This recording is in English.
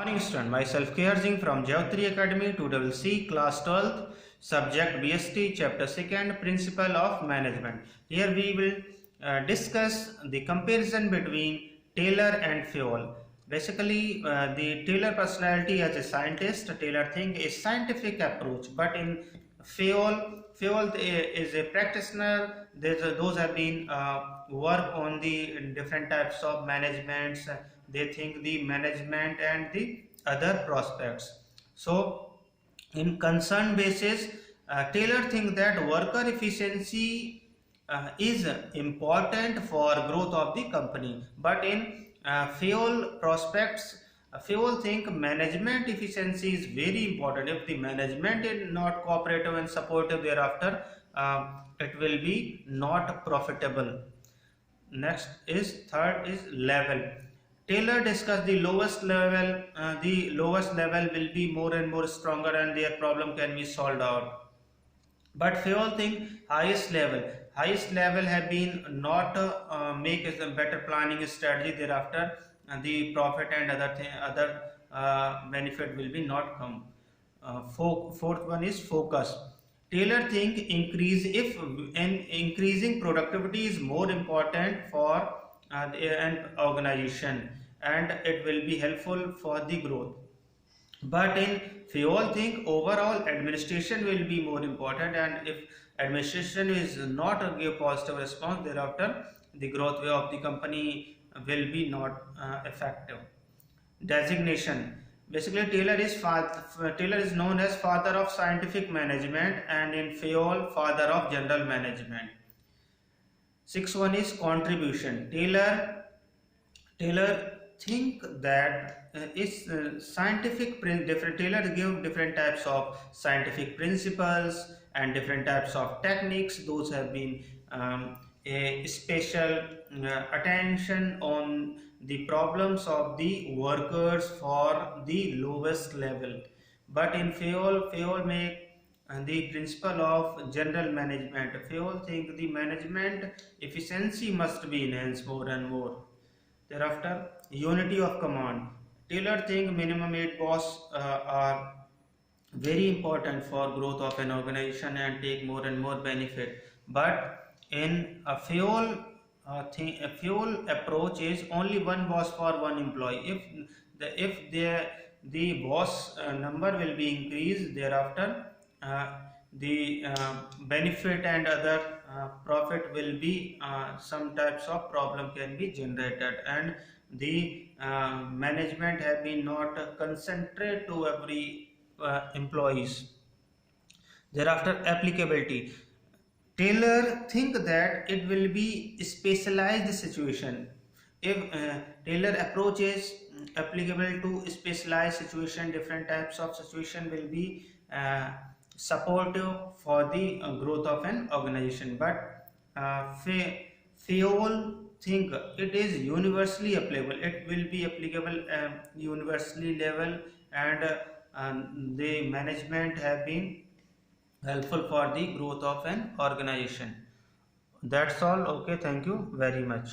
Morning student, myself K.R. Singh from Jayatri Academy 2CC class 12th, subject BST, chapter 2nd, principle of management. Here we will discuss the comparison between Taylor and Fayol. Basically, the Taylor personality as a scientist, Taylor think a scientific approach, but in Fayol is a practitioner. Those have been work on the different types of managements. They think the management and the other prospects. So in concern basis, Taylor think that worker efficiency is important for growth of the company, but in Fayol prospects, Fayol think management efficiency is very important. If the management is not cooperative and supportive, thereafter it will be not profitable. Next is third is level. Taylor discussed the lowest level. The lowest level will be more and more stronger, and their problem can be solved out. But Fayol think highest level. Highest level have been not make a better planning strategy. Thereafter, the profit and other benefit will be not come. Fourth one is focus. Taylor think increasing productivity is more important for an organization, and it will be helpful for the growth. But in Fayol think overall administration will be more important, and if administration is not a give positive response, thereafter the growth of the company will be not effective. Designation. Basically, Taylor is known as father of scientific management, and in Fayol father of general management. Sixth one is contribution. Taylor think that scientific different. Taylor give different types of scientific principles and different types of techniques. Those have been a special attention on the problems of the workers for the lowest level. But in Fayol make the principle of general management. Fayol think the management efficiency must be enhanced more and more. Thereafter, unity of command. Taylor think minimum 8 boss are very important for growth of an organization and take more and more benefit. But in a Fayol approach is only one boss for one employee. If the boss number will be increased, thereafter the benefit and other profit will be some types of problem can be generated, and the management have been not concentrate to every employees. Thereafter, applicability. Taylor think that it will be specialized situation. If Taylor approach is applicable to specialized situation, different types of situation will be supportive for the growth of an organization. But Fayol think it is universally applicable. It will be applicable universally level, and the management have been helpful for the growth of an organization. That's all. Okay, thank you very much.